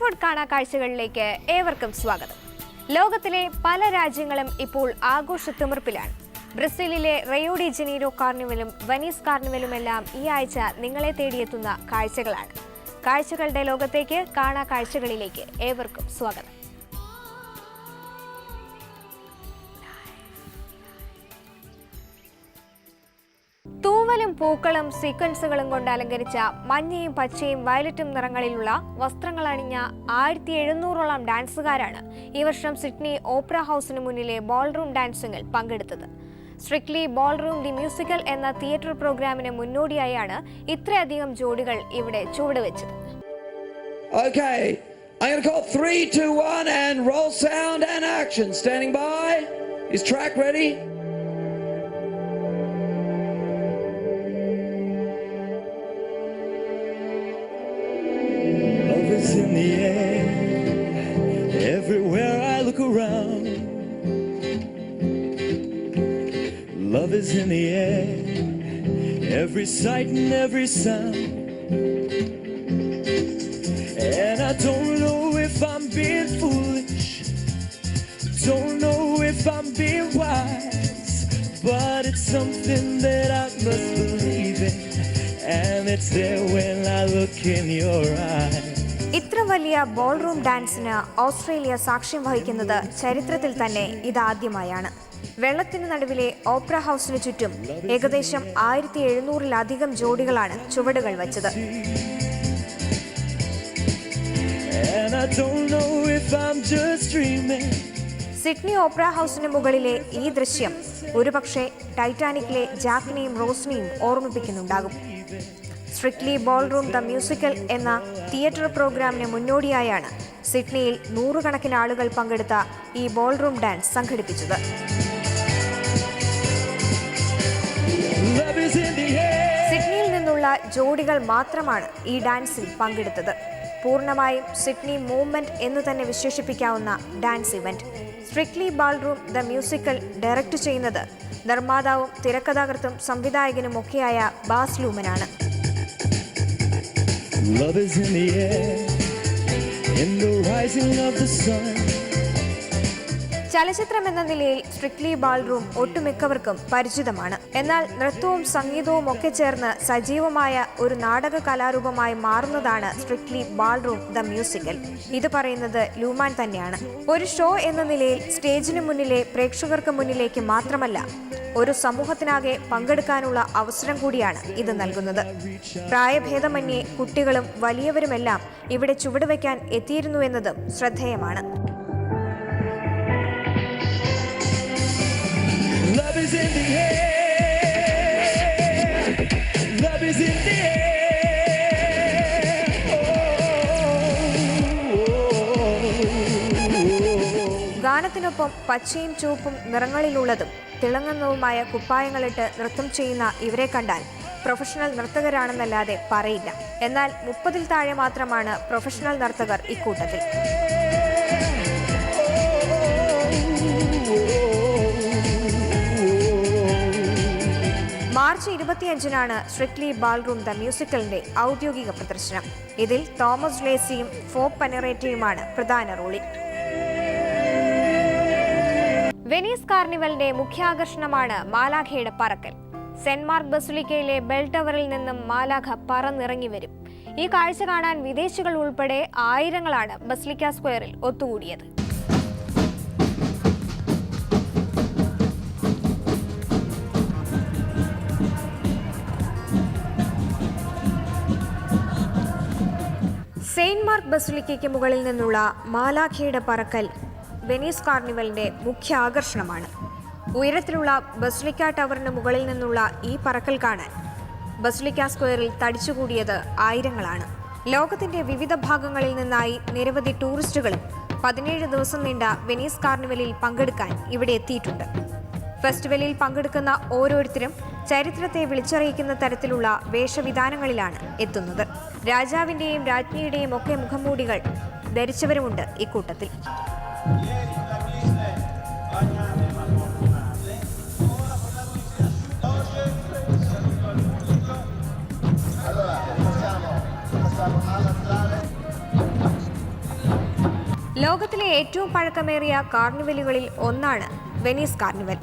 Oxford കാണാ കാഴ്ചകളിലേക്ക് ഏവർക്കും സ്വാഗതം. ലോകത്തിലെ പല രാജ്യങ്ങളും ഇപ്പോൾ ആഘോഷത്തിമിർപ്പിലാണ്. ബ്രസീലിലെ റിയോ ഡി ജനീറോ കാർണിവലും വെനീസ് കാർണിവലുമെല്ലാം ഈ ആഴ്ച നിങ്ങളെ തേടിയെത്തുന്ന കാഴ്ചകളാണ്. കാഴ്ചകളുടെ ലോകത്തേക്ക് കാണാ കാഴ്ചകളിലേക്ക് ഏവർക്കും സ്വാഗതം. തൂവലും പൂക്കളും സീക്വൻസുകളും കൊണ്ട് അലങ്കരിച്ച മഞ്ഞയും പച്ചയും വയലറ്റും നിറങ്ങളിലുള്ള വസ്ത്രങ്ങൾ അണിഞ്ഞ 1700ഓളം ഡാൻസുകാരാണ് ഈ വർഷം സിഡ്നി ഓപ്പറ ഹൗസിന് മുന്നിലെ ബോൾറൂം ഡാൻസിംഗിൽ പങ്കെടുത്തത്. സ്ട്രിക്ട്ലി ബോൾറൂം ദി മ്യൂസിക്കൽ എന്ന തിയേറ്റർ പ്രോഗ്രാമിന് മുന്നോടിയായാണ് ഇത്രയധികം ജോഡികൾ ഇവിടെ ചുവടുവെച്ചത്. Okay, I'm going to call 3, 2, 1 and roll sound and action. Standing by. Is track ready? Love is in the air, everywhere I look around. Love is in the air, every sight and every sound. And I don't know if I'm being foolish, don't know if I'm being wise, but it's something that I must believe in, and it's there when I look in your eyes. ഇത്ര വലിയ ballroom ഡാൻസിന് Australia സാക്ഷ്യം വഹിക്കുന്നത് ചരിത്രത്തിൽ തന്നെ ഇതാദ്യമായാണ്. വെള്ളത്തിന് നടുവിലെ opera ഹൗസിന് ചുറ്റും ഏകദേശം 1700-ലധികം ജോഡികളാണ് ചുവടുകൾ വച്ചത്. സിഡ്നി ഓപ്പറ ഹൗസിന് മുകളിലെ ഈ ദൃശ്യം ഒരുപക്ഷെ ടൈറ്റാനിക്കിലെ ജാക്കിനെയും റോസിനെയും ഓർമ്മിപ്പിക്കുന്നുണ്ടാകും. സ്ട്രിക്ട്ലി ബോൾറൂം ദ മ്യൂസിക്കൽ എന്ന തിയേറ്റർ പ്രോഗ്രാമിന് മുന്നോടിയായാണ് സിഡ്നിയിൽ നൂറുകണക്കിന് ആളുകൾ പങ്കെടുത്ത ഈ ബോൾറൂം ഡാൻസ് സംഘടിപ്പിച്ചത്. സിഡ്നിയിൽ നിന്നുള്ള ജോഡികൾ മാത്രമാണ് ഈ ഡാൻസിൽ പങ്കെടുത്തത്. പൂർണ്ണമായും സിഡ്നി മൂവ്മെന്റ് എന്ന് തന്നെ വിശേഷിപ്പിക്കാവുന്ന dance event. Strictly ballroom the musical direct ചെയ്യുന്നത് നിർമ്മാതാവും തിരക്കഥാകൃത്തും സംവിധായകനുമൊക്കെയായ ബാസ് ലൂമനാണ്. Love is in the air, in the rising of the sun. ചലച്ചിത്രം എന്ന നിലയിൽ സ്ട്രിക്ട്ലി ബോൾറൂം ഒട്ടുമിക്കവർക്കും പരിചിതമാണ്. എന്നാൽ നൃത്തവും സംഗീതവും ഒക്കെ ചേർന്ന് സജീവമായ ഒരു നാടക കലാരൂപമായി മാറുന്നതാണ് സ്ട്രിക്ട്ലി ബോൾറൂം ദ മ്യൂസിക്കൽ. ഇത് പറയുന്നത് ലൂമാൻ തന്നെയാണ്. ഒരു ഷോ എന്ന നിലയിൽ സ്റ്റേജിന് മുന്നിലെ പ്രേക്ഷകർക്ക് മുന്നിലേക്ക് മാത്രമല്ല, ഒരു സമൂഹത്തിനാകെ പങ്കെടുക്കാനുള്ള അവസരം കൂടിയാണ് ഇത് നൽകുന്നത്. പ്രായഭേദമന്യേ കുട്ടികളും വലിയവരുമെല്ലാം ഇവിടെ ചുവടുവെക്കാൻ എത്തിയിരുന്നുവെന്നതും ശ്രദ്ധേയമാണ്. Love is in the air, love is in the air. ഗാനത്തിനൊപ്പം പച്ചയും ചുവപ്പും നിറങ്ങളിലുള്ളതും തിളങ്ങുന്നതുമായ കുപ്പായങ്ങളിട്ട് നൃത്തം ചെയ്യുന്ന ഇവരെ കണ്ടാൽ പ്രൊഫഷണൽ നർത്തകരാണെന്നല്ലാതെ പറയില്ല. എന്നാൽ 30-ൽ താഴെ മാത്രമാണ് പ്രൊഫഷണൽ നർത്തകർ ഇക്കൂട്ടത്തിൽ. മാർച്ച് 25-നാണ് സ്ട്രിക്ട്ലി ബോൾറൂം ദ മ്യൂസിക്കലിന്റെ ഔദ്യോഗിക പ്രദർശനം. ഇതിൽ തോമസ് ലേസിയും ഫോബ് പനറേറ്റയുമാണ് പ്രധാന റോളിൽ. വെനീസ് കാർണിവലിന്റെ മുഖ്യാകർഷണമാണ് മാലാഖയുടെ പറക്കൽ. സെന്റ് മാർക്ക് ബസിലിക്കയിലെ ബെൽ ടവറിൽ നിന്നും മാലാഖ പറന്നിറങ്ങി വരും. ഈ കാഴ്ച കാണാൻ വിദേശികൾ ഉൾപ്പെടെ ആയിരങ്ങളാണ് ബസിലിക്ക സ്ക്വയറിൽ ഒത്തുകൂടിയത്. സെയിന്റ് മാർക്ക് ബസിലിക്കയ്ക്ക് മുകളിൽ നിന്നുള്ള മാലാഖയുടെ പറക്കൽ വെനീസ് കാർണിവലിന്റെ മുഖ്യ ആകർഷണമാണ്. ഉയരത്തിലുള്ള ബസിലിക്ക ടവറിന് മുകളിൽ നിന്നുള്ള ഈ പറക്കൽ കാണാൻ ബസിലിക്ക സ്ക്വയറിൽ തടിച്ചുകൂടിയത് ആയിരങ്ങളാണ്. ലോകത്തിന്റെ വിവിധ ഭാഗങ്ങളിൽ നിന്നായി നിരവധി ടൂറിസ്റ്റുകളും 17 ദിവസം നീണ്ട വെനീസ് കാർണിവലിൽ പങ്കെടുക്കാൻ ഇവിടെ എത്തിയിട്ടുണ്ട്. ഫെസ്റ്റിവലിൽ പങ്കെടുക്കുന്ന ഓരോരുത്തരും ചരിത്രത്തെ വിളിച്ചറിയിക്കുന്ന തരത്തിലുള്ള വേഷവിധാനങ്ങളിലാണ് എത്തുന്നത്. രാജാവിന്റെയും രാജ്ഞിയുടെയും ഒക്കെ മുഖംമൂടികൾ ധരിച്ചവരുമുണ്ട് ഇക്കൂട്ടത്തിൽ. ലോകത്തിലെ ഏറ്റവും പഴക്കമേറിയ കാർണിവലുകളിൽ ഒന്നാണ് വെനീസ് കാർണിവൽ.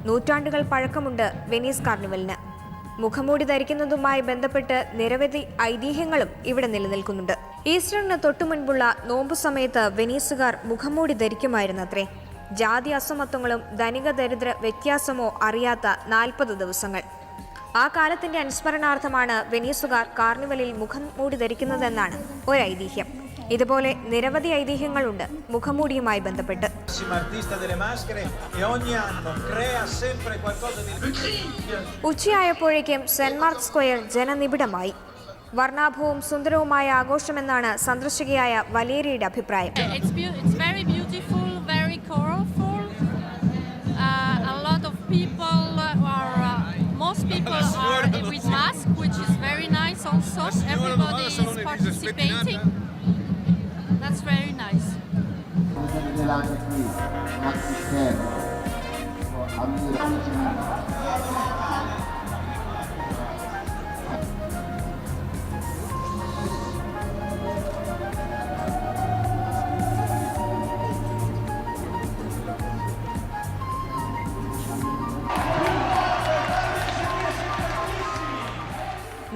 നൂറ്റാണ്ടുകൾ പഴക്കമുണ്ട് വെനീസ് കാർണിവലിന്. മുഖംമൂടി ധരിക്കുന്നതുമായി ബന്ധപ്പെട്ട് നിരവധി ഐതിഹ്യങ്ങളും ഇവിടെ നിലനിൽക്കുന്നുണ്ട്. ഈസ്റ്ററിന് തൊട്ടുമുൻപുള്ള നോമ്പു സമയത്ത് വെനീസുകാർ മുഖംമൂടി ധരിക്കുമായിരുന്നത്രേ. ജാതി അസമത്വങ്ങളും ധനിക ദരിദ്ര വ്യത്യാസമോ അറിയാത്ത 40 ദിവസങ്ങൾ. ആ കാലത്തിന്റെ അനുസ്മരണാർത്ഥമാണ് വെനീസുകാർ കാർണിവലിൽ മുഖംമൂടി ധരിക്കുന്നതെന്നാണ് ഒരു ഐതിഹ്യം. ഇതുപോലെ നിരവധി ഐതിഹ്യങ്ങളുണ്ട് മുഖംമൂടിയുമായി ബന്ധപ്പെട്ട്. ഉച്ചയായപ്പോഴേക്കും സെന്റ് മാർക്ക് സ്ക്വയർ ജനനിബിഡമായി. വർണ്ണാഭവും സുന്ദരവുമായ ആഘോഷമെന്നാണ് സന്ദർശകയായ വലേരിയുടെ അഭിപ്രായം. Most people are with mask, which is very nice also. Everybody is participating. That's very nice.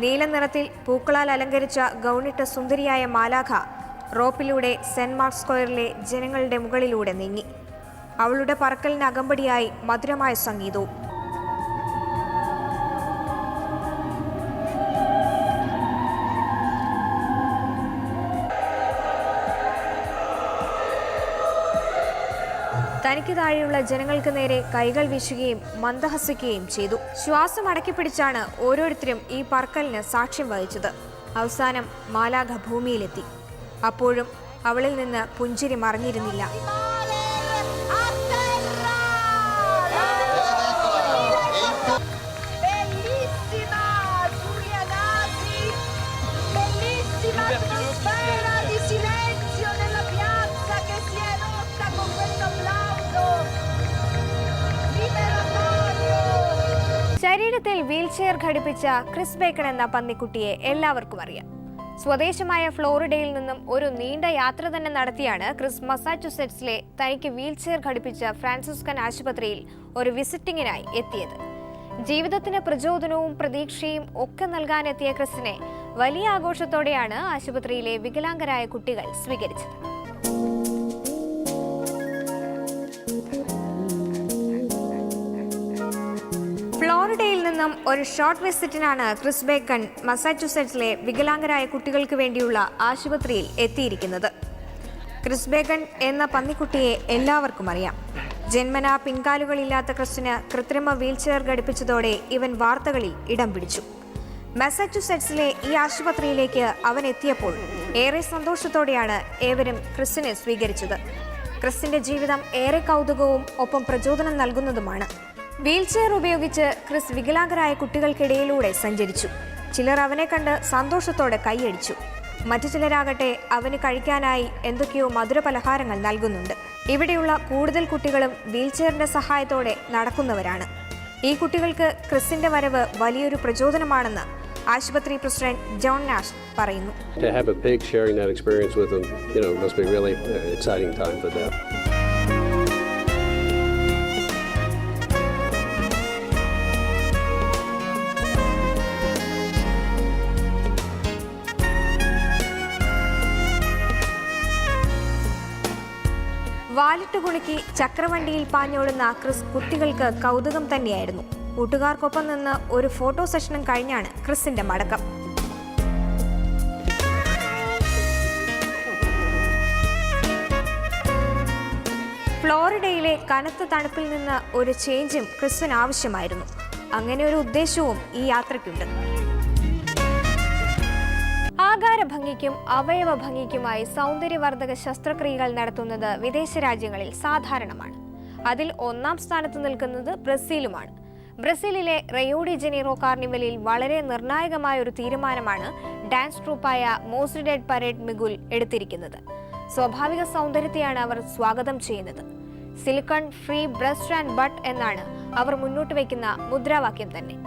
നീല നിറത്തിൽ പൂക്കളാൽ അലങ്കരിച്ച ഗൗണിട്ട സുന്ദരിയായ മാലാഖ റോപ്പിലൂടെ സെന്റ് മാർക്ക് സ്ക്വയറിലെ ജനങ്ങളുടെ മുകളിലൂടെ നീങ്ങി. അവളുടെ പറക്കലിന് അകമ്പടിയായി മധുരമായ സംഗീതവും. തനിക്ക് താഴെയുള്ള ജനങ്ങൾക്ക് നേരെ കൈകൾ വീശുകയും മന്ദഹസിക്കുകയും ചെയ്തു. ശ്വാസം അടക്കിപ്പിടിച്ചാണ് ഓരോരുത്തരും ഈ പറക്കലിന് സാക്ഷ്യം വഹിച്ചത്. അവസാനം മാലാഖ ഭൂമിയിലെത്തി. അപ്പോഴും അവളിൽ നിന്ന് പുഞ്ചിരി മറഞ്ഞിരുന്നില്ല. ശരീരത്തിൽ വീൽചെയർ ഘടിപ്പിച്ച ക്രിസ് ബേക്കൺ എന്ന പന്നിക്കുട്ടിയെ എല്ലാവർക്കും അറിയാം. സ്വദേശമായ ഫ്ലോറിഡയിൽ നിന്നും ഒരു നീണ്ട യാത്ര തന്നെ നടത്തിയാണ് ക്രിസ് മസാച്യുസെറ്റ്സിലെ തനിക്ക് വീൽചെയർ ഘടിപ്പിച്ച ഫ്രാൻസിസ്കൻ ആശുപത്രിയിൽ ഒരു വിസിറ്റിങ്ങിനായി എത്തിയത്. ജീവിതത്തിന് പ്രചോദനവും പ്രതീക്ഷയും ഒക്കെ നൽകാനെത്തിയ ക്രിസിനെ വലിയ ആഘോഷത്തോടെയാണ് ആശുപത്രിയിലെ വികലാംഗരായ കുട്ടികൾ സ്വീകരിച്ചത്. ഫ്ലോറിഡയിൽ നിന്നും ഒരു ഷോർട്ട് വിസിറ്റിനാണ് ക്രിസ് ബേക്കൺ മസാച്യുസെറ്റ്സിലെ വികലാംഗരായ കുട്ടികൾക്ക് വേണ്ടിയുള്ള ആശുപത്രിയിൽ എത്തിയിരിക്കുന്നത്. ക്രിസ് ബേക്കൺ എന്ന പന്നിക്കുട്ടിയെ എല്ലാവർക്കും അറിയാം. ജന്മനാ പിൻകാലുകളില്ലാത്ത ക്രിസിന് കൃത്രിമ വീൽചെയർ ഘടിപ്പിച്ചതോടെ ഇവൻ വാർത്തകളിൽ ഇടം പിടിച്ചു. മസാച്യുസെറ്റ്സിലെ ഈ ആശുപത്രിയിലേക്ക് അവൻ എത്തിയപ്പോൾ ഏറെ സന്തോഷത്തോടെയാണ് ഏവരും ക്രിസിനെ സ്വീകരിച്ചത്. ക്രിസിന്റെ ജീവിതം ഏറെ കൗതുകവും ഒപ്പം പ്രചോദനം നൽകുന്നതുമാണ്. വീൽചെയർ ഉപയോഗിച്ച് ക്രിസ് വികലാംഗരായ കുട്ടികൾക്കിടയിലൂടെ സഞ്ചരിച്ചു. ചിലർ അവനെ കണ്ട് സന്തോഷത്തോടെ കൈയടിച്ചു. മറ്റു ചിലരാകട്ടെ അവന് കഴിക്കാനായി എന്തൊക്കെയോ മധുര പലഹാരങ്ങൾ നൽകുന്നുണ്ട്. ഇവിടെയുള്ള കൂടുതൽ കുട്ടികളും വീൽചെയറിന്റെ സഹായത്തോടെ നടക്കുന്നവരാണ്. ഈ കുട്ടികൾക്ക് ക്രിസിന്റെ വരവ് വലിയൊരു പ്രചോദനമാണെന്ന് ആശുപത്രി പ്രസിഡന്റ് ജോൺ നാഷ് പറയുന്നു. വാലിട്ട് കുണുക്കി ചക്രവണ്ടിയിൽ പാഞ്ഞോടുന്ന ക്രിസ് കുട്ടികൾക്ക് കൗതുകം തന്നെയായിരുന്നു. കൂട്ടുകാർക്കൊപ്പം നിന്ന് ഒരു ഫോട്ടോ സെഷനും കഴിഞ്ഞാണ് ക്രിസിന്റെ മടക്കം. ഫ്ലോറിഡയിലെ കനത്ത തണുപ്പിൽ നിന്ന് ഒരു ചേഞ്ചും ക്രിസിന് ആവശ്യമായിരുന്നു. അങ്ങനെ ഒരു ഉദ്ദേശവും ഈ യാത്രയ്ക്കുണ്ട്. ആകാരഭംഗിക്കും അവയവ ഭംഗിക്കുമായി സൗന്ദര്യവർദ്ധക ശസ്ത്രക്രിയകൾ നടത്തുന്നത് വിദേശ രാജ്യങ്ങളിൽ സാധാരണമാണ്. അതിൽ ഒന്നാം സ്ഥാനത്ത് നിൽക്കുന്നത് ബ്രസീലുമാണ്. ബ്രസീലിലെ റയോ ഡി ജനീറോ കാർണിവലിൽ വളരെ നിർണായകമായ ഒരു തീരുമാനമാണ് ഡാൻസ് ട്രൂപ്പായ മോസ്രിഡെഡ് പരേഡ് മിഗുൽ എടുത്തിരിക്കുന്നത്. സ്വാഭാവിക സൗന്ദര്യത്തെയാണ് അവർ സ്വാഗതം ചെയ്യുന്നത്. Silicon free breast and butt എന്നാണ് അവർ മുന്നോട്ട് വയ്ക്കുന്ന മുദ്രാവാക്യം തന്നെ.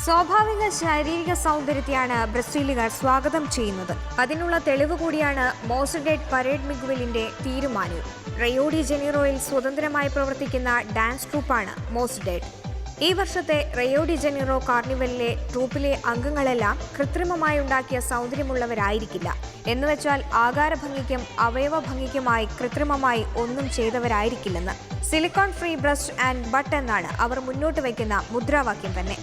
സ്വാഭാവിക ശാരീരിക സൗന്ദര്യത്തെയാണ് ബ്രസീലുകാർ സ്വാഗതം ചെയ്യുന്നത്. അതിനുള്ള തെളിവ് കൂടിയാണ് മോസഡേഡ് പരേഡ് മിഗുവലിന്റെ തീരുമാനവും. റിയോ ഡി ജനീറോയിൽ സ്വതന്ത്രമായി പ്രവർത്തിക്കുന്ന ഡാൻസ് ട്രൂപ്പാണ് മോസഡേഡ്. ഈ വർഷത്തെ റിയോ ഡി ജനീറോ കാർണിവലിലെ ട്രൂപ്പിലെ അംഗങ്ങളെല്ലാം കൃത്രിമമായി ഉണ്ടാക്കിയ സൗന്ദര്യമുള്ളവരായിരിക്കില്ല. എന്നുവെച്ചാൽ ആകാരഭംഗിക്കും അവയവഭംഗിക്കുമായി കൃത്രിമമായി ഒന്നും ചെയ്തവരായിരിക്കില്ലെന്ന്. Silicone free breast and butt എന്നാണ് അവർ മുന്നോട്ട് വയ്ക്കുന്ന മുദ്രാവാക്യം തന്നെ.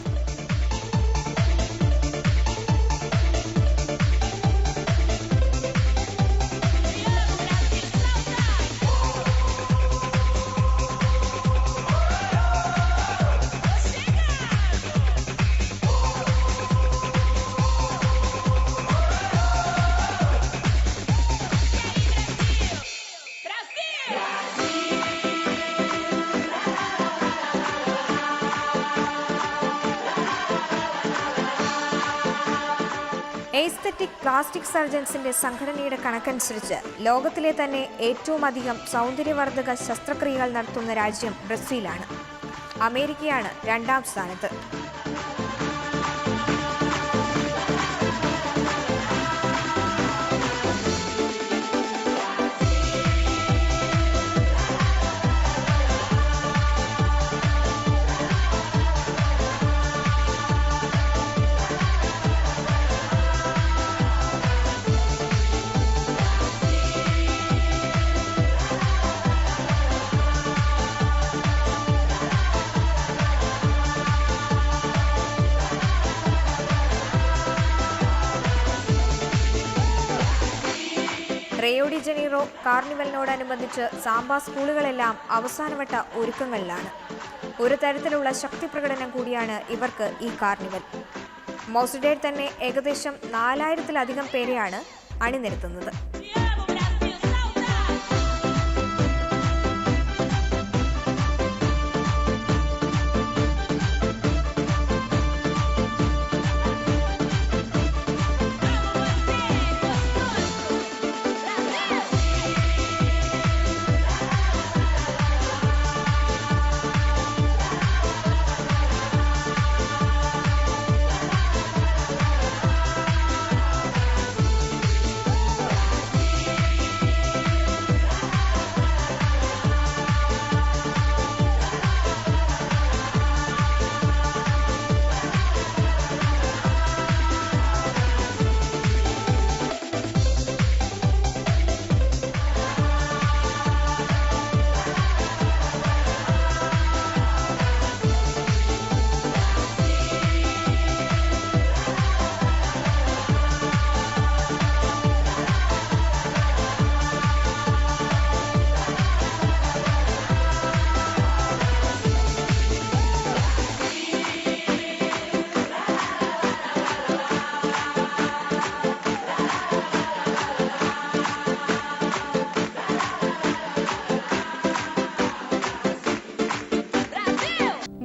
എസ്തെറ്റിക് പ്ലാസ്റ്റിക് സർജൻസിന്റെ സംഘടനയുടെ കണക്കനുസരിച്ച് ലോകത്തിലെ തന്നെ ഏറ്റവും അധികം സൗന്ദര്യവർദ്ധക ശസ്ത്രക്രിയകൾ നടത്തുന്ന രാജ്യം ബ്രസീലാണ്. അമേരിക്കയാണ് രണ്ടാം സ്ഥാനത്ത്. റിയോ ഡി ജനീറോ കാർണിവലിനോടനുബന്ധിച്ച് സാമ്പ സ്കൂളുകളെല്ലാം അവസാനവട്ട ഒരുക്കങ്ങളിലാണ്. ഒരു തരത്തിലുള്ള ശക്തി പ്രകടനം കൂടിയാണ് ഇവർക്ക് ഈ കാർണിവൽ. മോസഡേഡ് തന്നെ ഏകദേശം 4000-ലധികം പേരെയാണ് അണിനിരത്തുന്നത്.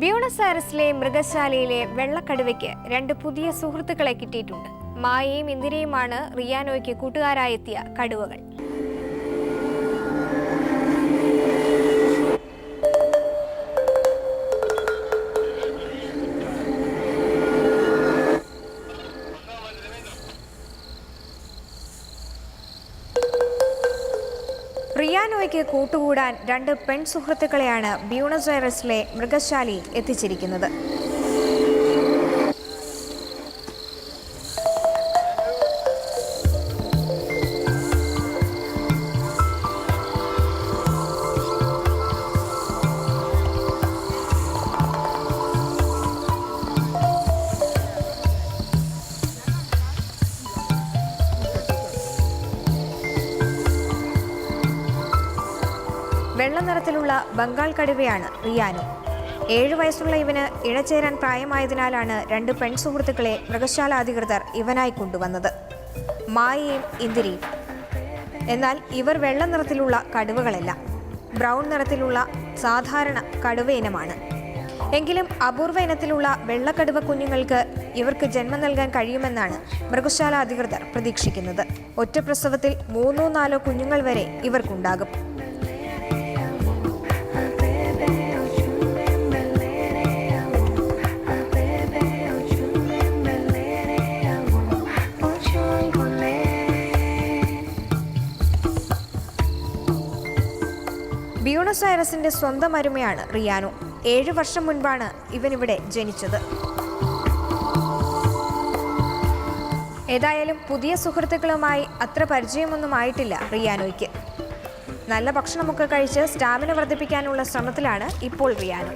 ബ്യൂണസ് ഐറസിലെ മൃഗശാലയിലെ വെള്ളക്കടുവയ്ക്ക് 2 പുതിയ സുഹൃത്തുക്കളെ കിട്ടിയിട്ടുണ്ട്. മായയും ഇന്ദിരയുമാണ് റിയാനോയ്ക്ക് കൂട്ടുകാരായെത്തിയ കടുവകൾ. റിയാനോയ്ക്ക് കൂട്ടുകൂടാൻ 2 പെൺസുഹൃത്തുക്കളെയാണ് ബ്യൂണസ് ഐറസിലെ മൃഗശാലയിൽ എത്തിച്ചിരിക്കുന്നത്. വെള്ള നിറത്തിലുള്ള ബംഗാൾ കടുവയാണ് റിയാനോ. 7 വയസ്സുള്ള ഇവന് ഇഴചേരാൻ പ്രായമായതിനാലാണ് 2 പെൺസുഹൃത്തുക്കളെ മൃഗശാല അധികൃതർ ഇവനായി കൊണ്ടുവന്നത്, മായയും ഇന്ദിരയും. എന്നാൽ ഇവർ വെള്ള നിറത്തിലുള്ള കടുവകളല്ല, ബ്രൗൺ നിറത്തിലുള്ള സാധാരണ കടുവ ഇനമാണ്. എങ്കിലും അപൂർവ ഇനത്തിലുള്ള വെള്ളക്കടുവ കുഞ്ഞുങ്ങൾക്ക് ഇവർക്ക് ജന്മം നൽകാൻ കഴിയുമെന്നാണ് മൃഗശാല അധികൃതർ പ്രതീക്ഷിക്കുന്നത്. ഒറ്റ പ്രസവത്തിൽ 3-4 കുഞ്ഞുങ്ങൾ വരെ ഇവർക്കുണ്ടാകും. ബ്യൂണസ് ഐറസിന്റെ സ്വന്തം അരുമയാണ് റിയാനോ. 7 വർഷം മുൻപാണ് ഇവനിവിടെ ജനിച്ചത്. ഏതായാലും പുതിയ സുഹൃത്തുക്കളുമായി അത്ര പരിചയമൊന്നും ആയിട്ടില്ല റിയാനോയ്ക്ക്. നല്ല ഭക്ഷണമൊക്കെ കഴിച്ച് സ്റ്റാമിന വർദ്ധിപ്പിക്കാനുള്ള ശ്രമത്തിലാണ് ഇപ്പോൾ റിയാനോ.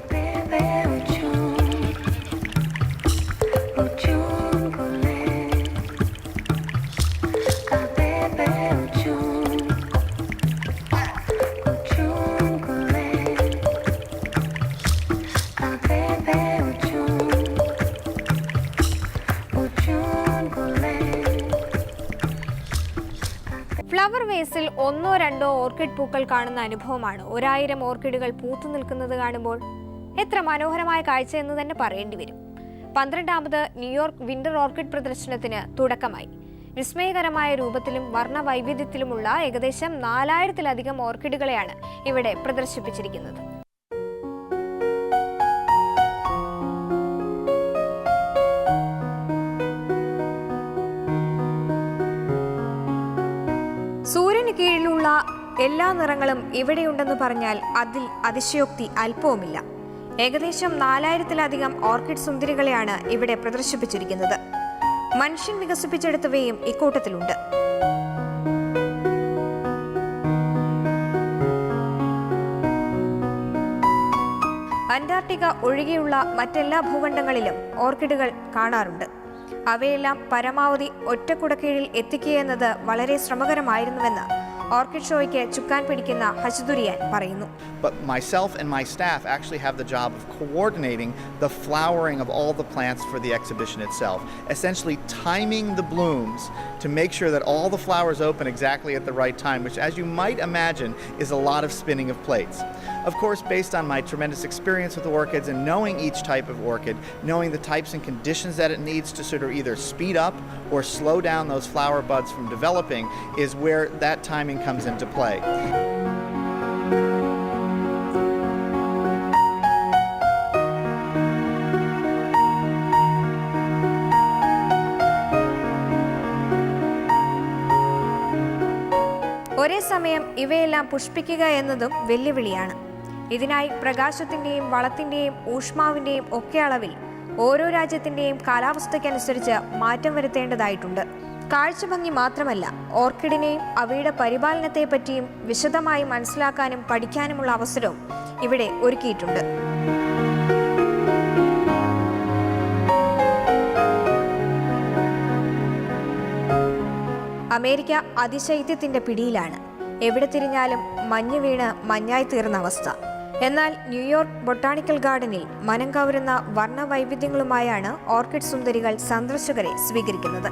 ഫ്ലവർ വേസിൽ 1-2 ഓർക്കിഡ് പൂക്കൾ കാണുന്ന അനുഭവമാണ് 1000 ഓർക്കിഡുകൾ പൂത്തു നിൽക്കുന്നത് കാണുമ്പോൾ. എത്ര മനോഹരമായ കാഴ്ച എന്ന് തന്നെ പറയേണ്ടി വരും. 12ാമത് ന്യൂയോർക്ക് വിന്റർ ഓർക്കിഡ് പ്രദർശനത്തിന് തുടക്കമായി. വിസ്മയകരമായ രൂപത്തിലും വർണ്ണവൈവിധ്യത്തിലുമുള്ള ഏകദേശം 4000-ലധികം ഓർക്കിഡുകളെയാണ് ഇവിടെ പ്രദർശിപ്പിച്ചിരിക്കുന്നത്. സൂര്യന് കീഴിലുള്ള എല്ലാ നിറങ്ങളും ഇവിടെയുണ്ടെന്ന് പറഞ്ഞാൽ അതിൽ അതിശയോക്തി അല്പവുമില്ല. ഏകദേശം 4000-ലധികം ഓർക്കിഡ് സുന്ദരികളെയാണ് ഇവിടെ പ്രദർശിപ്പിച്ചിരിക്കുന്നത്. മനുഷ്യൻ വികസിപ്പിച്ചെടുത്തവയും ഇക്കൂട്ടത്തിലുണ്ട്. അന്റാർട്ടിക്ക ഒഴികെയുള്ള മറ്റെല്ലാ ഭൂഖണ്ഡങ്ങളിലും ഓർക്കിഡുകൾ കാണാറുണ്ട്. അവയെല്ലാം പരമാവധി ഒറ്റക്കുടക്കീഴിൽ എത്തിക്കുകയെന്നത് വളരെ ശ്രമകരമായിരുന്നുവെന്ന് ഓർക്കിഡ് ഷോയ്ക്ക് ചുക്കാൻ പിടിക്കുന്ന ഹജ്ദുരിയാൻ പറയുന്നു. But myself and my staff actually have the job of coordinating the flowering of all the plants for the exhibition itself, essentially timing the blooms to make sure that all the flowers open exactly at the right time, which, as you might imagine, is a lot of spinning of plates. Of course, based on my tremendous experience with orchids and knowing each type of orchid, knowing the types and conditions that it needs to sort of either speed up or slow down those flower buds from developing, is where that timing comes into play. ഒരേ സമയം ഇവയെല്ലാം പുഷ്പിക്കുക എന്നതും വെല്ലുവിളിയാണ്. ഇതിനായി പ്രകാശത്തിന്റെയും വളത്തിന്റെയും ഊഷ്മാവിന്റെയും ഒക്കെ അളവിൽ ഓരോ രാജ്യത്തിന്റെയും കാലാവസ്ഥയ്ക്കനുസരിച്ച് മാറ്റം വരുത്തേണ്ടതായിട്ടുണ്ട്. കാഴ്ചഭംഗി മാത്രമല്ല, ഓർക്കിഡിനെയും അവയുടെ പരിപാലനത്തെപ്പറ്റിയും വിശദമായി മനസ്സിലാക്കാനും പഠിക്കാനുമുള്ള അവസരവും ഇവിടെ ഒരുക്കിയിട്ടുണ്ട്. അമേരിക്ക അതിശൈത്യത്തിന്റെ പിടിയിലാണ്. എവിടെ തിരിഞ്ഞാലും മഞ്ഞ് വീണ് മഞ്ഞായി തീർന്ന അവസ്ഥ. എന്നാൽ ന്യൂയോർക്ക് ബൊട്ടാണിക്കൽ ഗാർഡനിൽ മനം കവരുന്ന വർണ്ണവൈവിധ്യങ്ങളുമായാണ് ഓർക്കിഡ് സുന്ദരികൾ സന്ദർശകരെ സ്വീകരിക്കുന്നത്.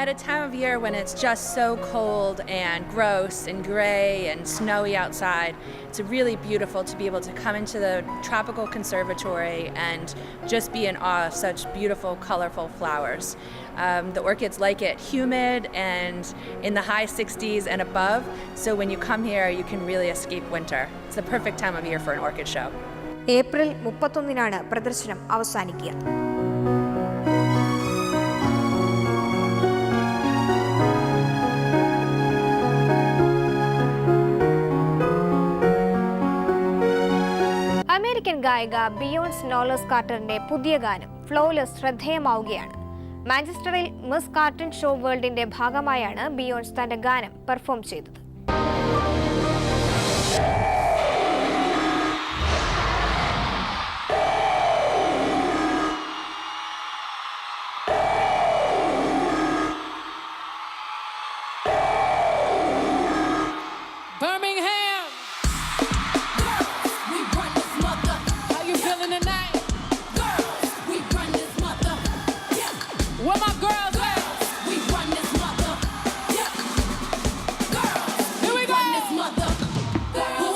At a time of year when it's just so cold and gross and gray and snowy outside, it's really beautiful to be able to come into the tropical conservatory and just be in awe of such beautiful, colorful flowers. The orchids like it humid and in the high 60s and above, so when you come here you can really escape winter. It's the perfect time of year for an orchid show. April 31-നാണ് പ്രദർശനം അവസാനിക്കുക. American ഗായിക Beyonce Knowles കാർട്ടറിന്റെ പുതിയ ഗാനം flawless ശ്രദ്ധേയമാവുകയാണ്. മാഞ്ചസ്റ്ററിൽ Mrs Carter show വേൾഡിന്റെ ഭാഗമായാണ് ബിയോൺസ് തന്റെ ഗാനം പെർഫോം ചെയ്തത്. Who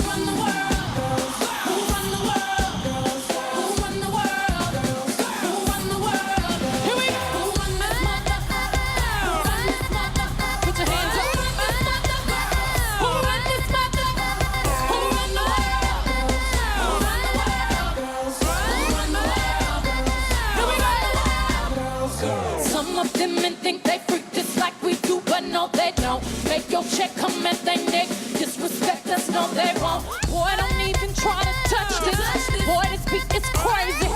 Make your check come at their neck. Disrespect us, no they won't. Boy, don't even try to touch this. Boy, this beat is crazy.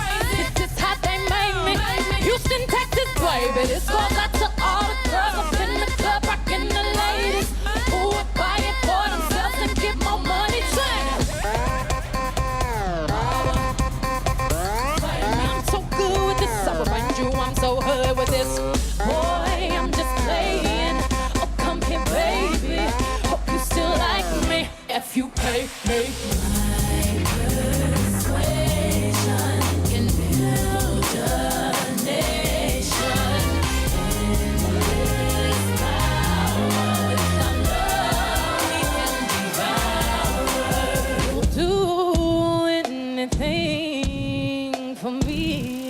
This is how they made me. Houston, Texas, baby. This goes out to all the girls up in the club, rockin' the ladies who would buy it for themselves and give more money to them. I'm so good with this. I remind you I'm so hood with this. Boy, I'm just playing. Oh, come here, baby. Hope you still like me if you pay me. Do anything for me.